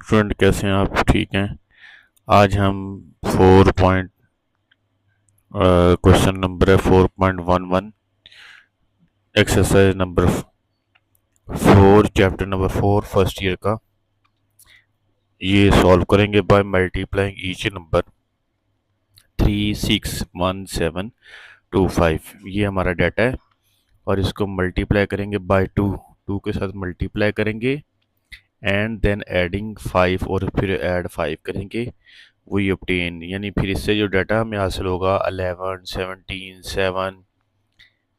Student कैसे हैं आप? ठीक हैं। आज हम 4 पॉइंट क्वेश्चन नंबर है 4.11, exercise number 4, chapter number 4, first year का। ये सॉल्व करेंगे बाय मल्टीप्लाइंग ईच नंबर 3, 6, 1, 7, 2, 5। ये हमारा डाटा है और इसको मल्टीप्लाई करेंगे बाय 2 के साथ मल्टीप्लाई करेंगे एंड देन एडिंग 5 और फिर ऐड 5 करेंगे, वही ऑब्टेन। यानी फिर इससे जो डाटा हमें हासिल होगा 11, 17, 7,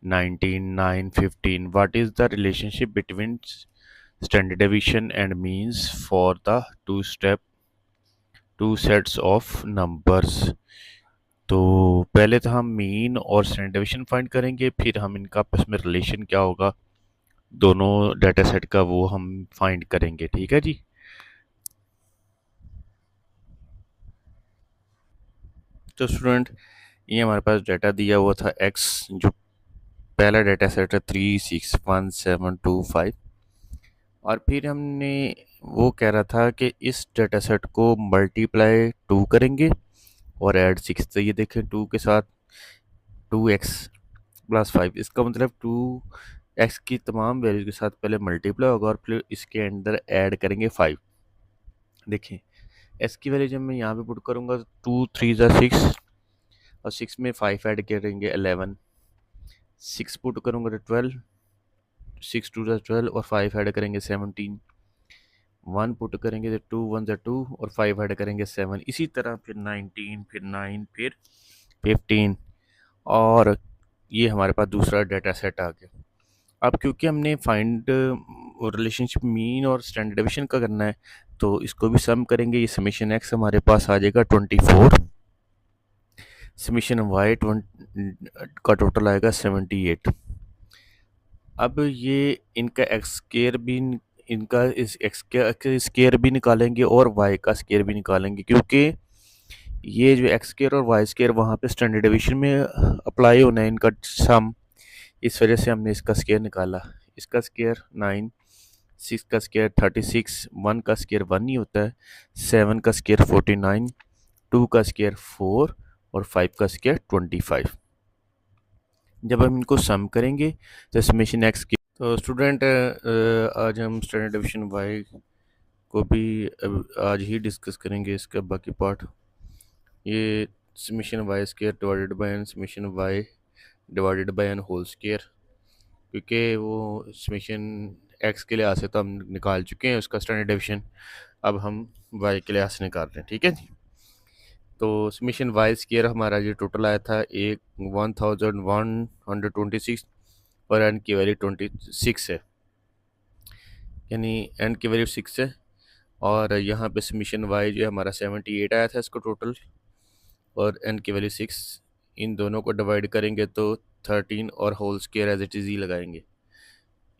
19, 9, 15। What is the relationship between standard deviation and means for the two sets of numbers. तो पहले तो हम मीन और स्टैंडर्ड डेविएशन फाइंड करेंगे, फिर हम इनका आपस में रिलेशन क्या होगा दोनों डाटा सेट का वो हम फाइंड करेंगे। ठीक है जी। तो स्टूडेंट, ये हमारे पास डाटा दिया हुआ था एक्स, जो पहला डाटा सेट है 3, 6, 1, 7, 2, 5। और फिर हमने वो कह रहा था कि इस डाटा सेट को मल्टीप्लाई 2 करेंगे और ऐड 6। तो ये देखें 2 के साथ 2x+5, इसका मतलब 2x की तमाम वैल्यू के साथ पहले मल्टीप्लाई होगा और फिर इसके अंदर ऐड करेंगे 5। देखें x की वैल्यू जब मैं यहाँ पे पुट करूँगा तो 2 3 6 और 6 में 5 ऐड करेंगे 11, 6 पुट करूँगा तो 12, 6 2 12 और 5 ऐड करेंगे 17, 1 पुट करेंगे तो 2 1 2 और 5 ऐड करेंगे 7। इसी तरह फिर 19, फिर 9, फिर 15। और ये हमारे पास दूसरा डाटा सेट आ गया। अब क्योंकि हमने फाइंड रिलेशनशिप मीन और स्टैंडर्ड डेविएशन का करना है तो इसको भी सम करेंगे। ये समीशन एक्स हमारे पास आ जाएगा 24, समीशन वाई का टोटल आएगा 78। अब ये इनका एक्स स्केयर भी, इनका इस एक्स का स्केयर भी निकालेंगे और वाई का स्केयर भी निकालेंगे, क्योंकि ये जो एक्स स्केयर और वाई स्केयर वहाँ पे स्टैंडर्ड डेविएशन में अप्लाई होना है इनका सम। इस वजह से हमने इसका स्केयर निकाला। इसका स्केयर 9, 6 का स्केयर 36, 1 का स्केयर 1 ही होता है, 7 का स्केयर 49, 2 का स्केयर 4 और 5 का स्केयर 25। जब हम इनको सम करेंगे तो समेशन एक्स की। तो स्टूडेंट, आज हम स्टैंडर्ड डेविएशन वाई को भी आज ही डिस्कस करेंगे, इसका बाकी पार्ट। ये summation Y square divided by N, summation Y divided by N whole square, क्योंकि वो समेशन एक्स के लिहाज से तो हम निकाल चुके हैं उसका स्टैंडर्ड डेविएशन। अब हम वाई के लिहाज से निकाल रहे हैं। ठीक है जी। तो समेशन वाई स्केयर हमारा जो टोटल आया था 1126 और एन की वैल्यू 26 है, यानी एन की वैल्यू 6 है। और यहाँ पे समीशन वाई जो है हमारा 78 आया था इसको टोटल, और एन की वैल्यू 6। इन दोनों को डिवाइड करेंगे तो 13 और whole square as it is ही लगाएंगे।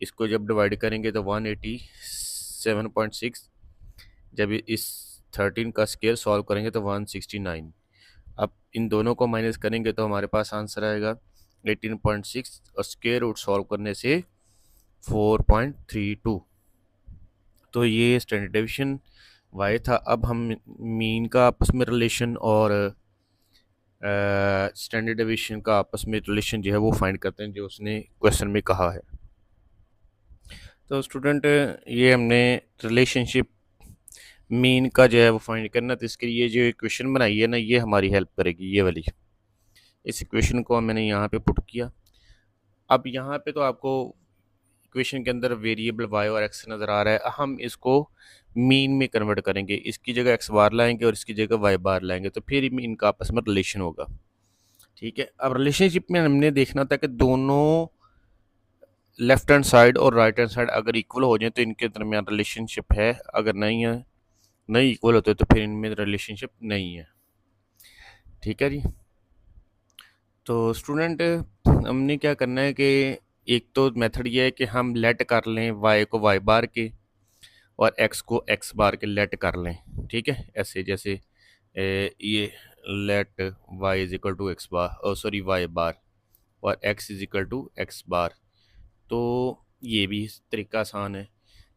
इसको जब डिवाइड करेंगे तो 187.6, जब इस 13 का स्केयर सॉल्व करेंगे तो 169। अब इन दोनों को माइनस करेंगे तो हमारे पास आंसर आएगा 18.6 और स्केयर रूट सॉल्व करने से 4.32। तो ये स्टैंडर्ड डेविएशन वाई था। अब हम मीन का आपस में रिलेशन और स्टैंडर्ड डेविएशन का आपस में रिलेशन जो है वो फाइंड करते हैं, जो उसने क्वेश्चन में कहा है। तो स्टूडेंट, ये हमने रिलेशनशिप मीन का जो है वो फाइंड करना, तो इसके लिए जो इक्वेशन बनाई है ना, ये हमारी हेल्प करेगी, ये वाली। इस इक्वेशन को मैंने यहाँ पे पुट किया। अब यहाँ पे तो आपको इक्वेशन के अंदर वेरिएबल वाई और एक्स नज़र आ रहा है। हम इसको मीन में कन्वर्ट करेंगे, इसकी जगह एक्स बार लाएंगे और इसकी जगह वाई बार लाएंगे, तो फिर इनका आपस में रिलेशन होगा। ठीक है। अब रिलेशनशिप में हमने देखना था कि दोनों लेफ्ट हैंड साइड और राइट हैंड साइड अगर इक्वल हो जाए तो इनके दरमियान रिलेशनशिप है, अगर नहीं है, नहीं इक्वल होते तो फिर इनमें रिलेशनशिप नहीं है। ठीक है जी। तो स्टूडेंट, हमने क्या करना है कि एक तो मेथड ये है कि हम लेट कर लें वाई को वाई बार के और एक्स को एक्स बार के लेट कर लें। ठीक है, ऐसे जैसे ये let y is equal to x bar, sorry y bar, और x is equal to x bar. तो ये भी तरीका आसान है।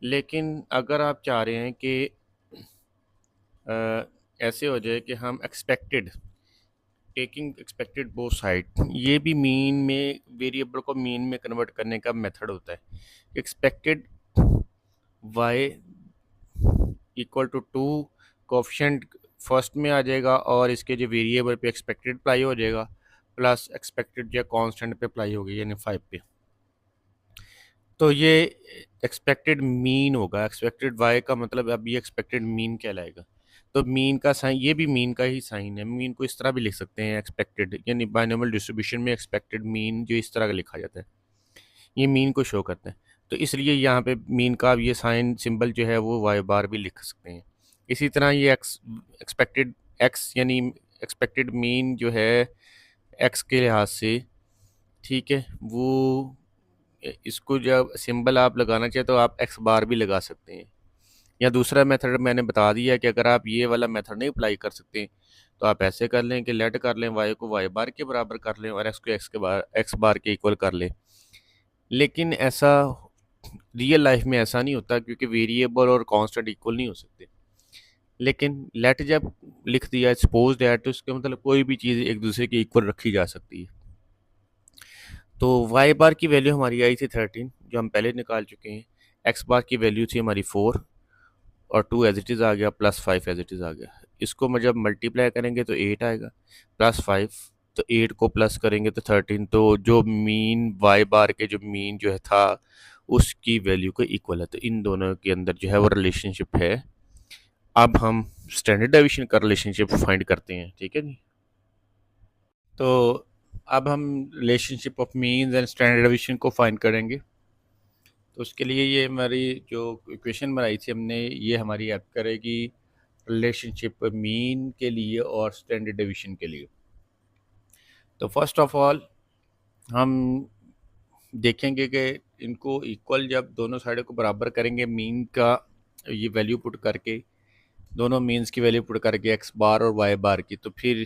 लेकिन अगर आप चाह रहे हैं कि ऐसे हो जाए कि हम टेकिंग एक्सपेक्टेड बोथ साइड, ये भी मीन में वेरिएबल को मीन में कन्वर्ट करने का मेथड होता है। Expected Y equal to two, coefficient first में आ जाएगा और इसके जो वेरिएबल पे एक्सपेक्टेड अप्लाई हो जाएगा, प्लस एक्सपेक्टेड या कांस्टेंट पे अप्लाई होगी यानी 5 पे। तो ये एक्सपेक्टेड मीन होगा। एक्सपेक्टेड वाई का मतलब अब ये एक्सपेक्टेड मीन कहलाएगा। तो मीन का साइन, ये भी मीन का ही साइन है। मीन को इस तरह भी लिख सकते हैं, एक्सपेक्टेड यानी बाइनोमियल डिस्ट्रीब्यूशन में एक्सपेक्टेड मीन जो इस तरह का लिखा जाता है, ये मीन को शो करता है। तो इसलिए यहाँ पे मीन का ये साइन सिंबल जो है वो वाई बार भी लिख सकते हैं। इसी तरह ये एक्सपेक्टेड एक्स यानी एक्सपेक्टेड मीन जो है एक्स के लिहाज से, ठीक है, वो इसको जब सिंबल आप लगाना चाहें तो आप एक्स बार भी लगा सकते हैं। या दूसरा मेथड मैंने बता दिया कि अगर आप ये वाला मेथड नहीं अप्लाई कर सकते तो आप ऐसे कर लें कि लेट कर लें वाई को वाई बार के बराबर कर लें और एक्स को एक्स बार के इक्वल कर लें। लेकिन ऐसा रियल लाइफ में ऐसा नहीं होता क्योंकि वेरिएबल और कांस्टेंट इक्वल नहीं हो सकते। लेकिन लेट जब लिख दिया सपोज दैट, तो इसका मतलब कोई भी चीज़ एक दूसरे के इक्वल रखी जा सकती है। तो वाई बार की वैल्यू हमारी आई थी 13 जो हम पहले निकाल चुके हैं। एक्स बार की वैल्यू थी हमारी 4 और 2 एज इट इज़ आ गया, प्लस 5 एज इट इज़ आ गया। इसको मैं जब मल्टीप्लाई करेंगे तो 8 आएगा, प्लस 5, तो 8 को प्लस करेंगे तो 13। तो जो मीन वाई बार के जो मीन जो है था उसकी वैल्यू को इक्वल है। तो इन दोनों के अंदर जो है वो रिलेशनशिप है। अब हम स्टैंडर्ड डेविएशन का रिलेशनशिप फाइंड करते हैं, ठीक है जी। तो अब हम relationship of means and standard deviation को फाइंड करेंगे। तो उसके लिए ये हमारी जो इक्वेशन बनाई थी हमने, ये हमारी हेल्प करेगी रिलेशनशिप मीन के लिए और स्टैंडर्ड डेविएशन के लिए। तो फर्स्ट ऑफ ऑल हम देखेंगे कि इनको इक्वल जब दोनों साइडों को बराबर करेंगे, मीन का ये वैल्यू पुट करके, दोनों मीन्स की वैल्यू पुट करके एक्स बार और वाई बार की, तो फिर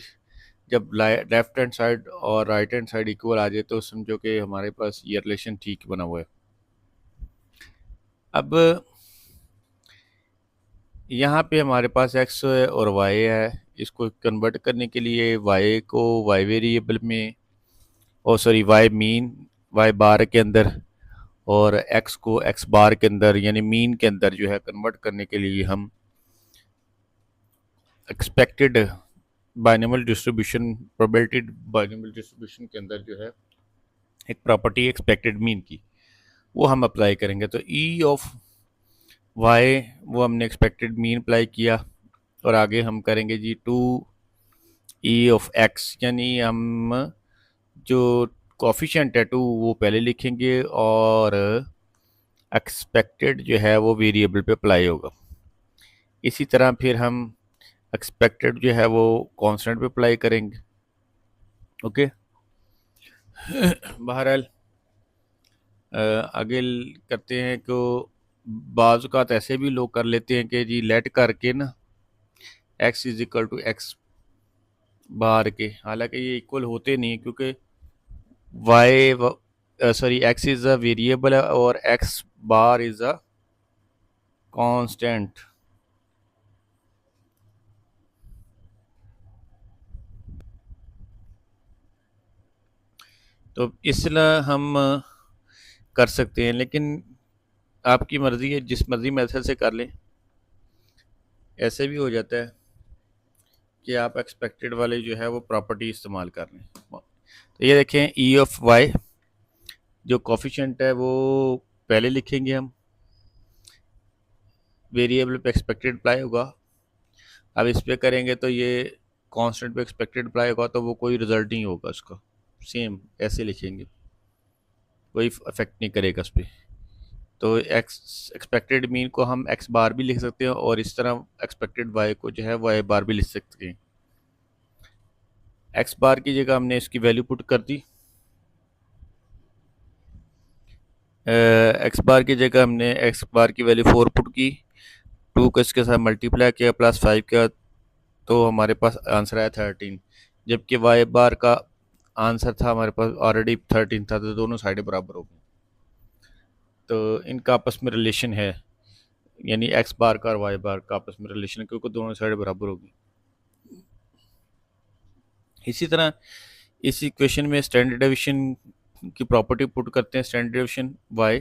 जब लेफ्ट हैंड साइड और राइट हैंड साइड इक्वल आ जाए तो समझो कि हमारे पास ये रिलेशन ठीक बना हुआ है। अब यहाँ पे हमारे पास एक्स और वाई है, इसको कन्वर्ट करने के लिए वाई को वाई वेरिएबल में, और सॉरी वाई मीन वाई बार के अंदर और एक्स को एक्स बार के अंदर यानी मीन के अंदर जो है कन्वर्ट करने के लिए हम expected binomial distribution, probability binomial distribution के अंदर जो है एक प्रॉपर्टी एक्सपेक्टेड मीन की, वो हम अप्लाई करेंगे। तो ई ऑफ वाई वो हमने एक्सपेक्टेड मीन अप्लाई किया और आगे हम करेंगे जी टू ई ऑफ एक्स, यानी हम जो कोफिशिएंट है टू वो पहले लिखेंगे और एक्सपेक्टेड जो है वो वेरिएबल पे अप्लाई होगा। इसी तरह फिर हम एक्सपेक्टेड जो है वो कांस्टेंट पे अप्लाई करेंगे। ओके, बहरहाल आगे करते हैं कि बाज़ औक़ात ऐसे भी लोग कर लेते हैं कि जी लेट करके ना x is equal to x bar के, हालांकि ये इक्वल होते नहीं क्योंकि y sorry x is a variable और x bar is a constant. तो इसलिए हम कर सकते हैं, लेकिन आपकी मर्ज़ी है, जिस मर्ज़ी मेथड से कर लें। ऐसे भी हो जाता है कि आप एक्सपेक्टेड वाले जो है वो प्रॉपर्टी इस्तेमाल कर लें। तो ये देखें ई ऑफ वाई जो कोफिशिएंट है वो पहले लिखेंगे हम, वेरिएबल पे एक्सपेक्टेड अप्लाई होगा। अब इस पर करेंगे तो ये कांस्टेंट पे एक्सपेक्टेड अप्लाई होगा, तो वो कोई रिजल्ट नहीं होगा उसका, सेम ऐसे लिखेंगे, कोई अफेक्ट नहीं करेगा उस पर। तो एक्स एक्सपेक्टेड मीन को हम एक्स बार भी लिख सकते हैं और इस तरह एक्सपेक्टेड वाई को जो है वाई बार भी लिख सकते हैं। एक्स बार की जगह हमने इसकी वैल्यू पुट कर दी, एक्स बार की जगह हमने एक्स बार की वैल्यू 4 पुट की, 2 को इसके साथ मल्टीप्लाई किया, प्लस 5 किया, तो हमारे पास आंसर आया 13। जबकि वाई बार का आंसर था हमारे पास ऑलरेडी 13 था, तो दोनों साइडें बराबर हो गई। तो इनका आपस में रिलेशन है। यानी एक्स बार का और वाई बार का आपस में रिलेशन, क्योंकि दोनों साइड बराबर होगी। इसी तरह इस इक्वेशन में स्टैंडर्ड डेविएशन की प्रॉपर्टी पुट करते हैं। स्टैंडर्ड डेविएशन वाई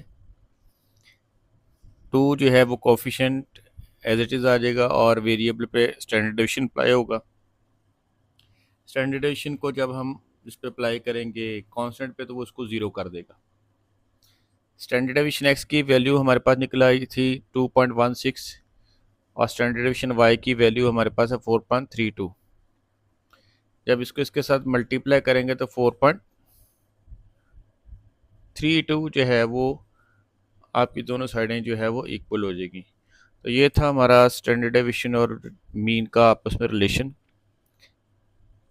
टू जो है वो कोफिशिएंट एज इट इज़ आ जाएगा और वेरिएबल पे स्टैंडर्ड डेविएशन अप्लाई होगा। स्टैंडर्ड डेविएशन को जब हम इस पे अप्लाई करेंगे कांस्टेंट पे तो वो उसको ज़ीरो कर देगा। स्टैंडर्ड डेविएशन एक्स की वैल्यू हमारे पास निकल आई थी 2.16 और स्टैंडर्ड डेविएशन वाई की वैल्यू हमारे पास है 4.32। जब इसको इसके साथ मल्टीप्लाई करेंगे तो 4.32 जो है वो आपकी दोनों साइडें जो है वो इक्वल हो जाएगी। तो ये था हमारा स्टैंडर्ड डेविएशन और मीन का आपस में रिलेशन।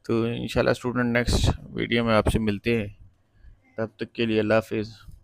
तो इंशाल्लाह स्टूडेंट नेक्स्ट वीडियो में आपसे मिलते हैं, तब तक के लिए अल्लाह हाफिज़।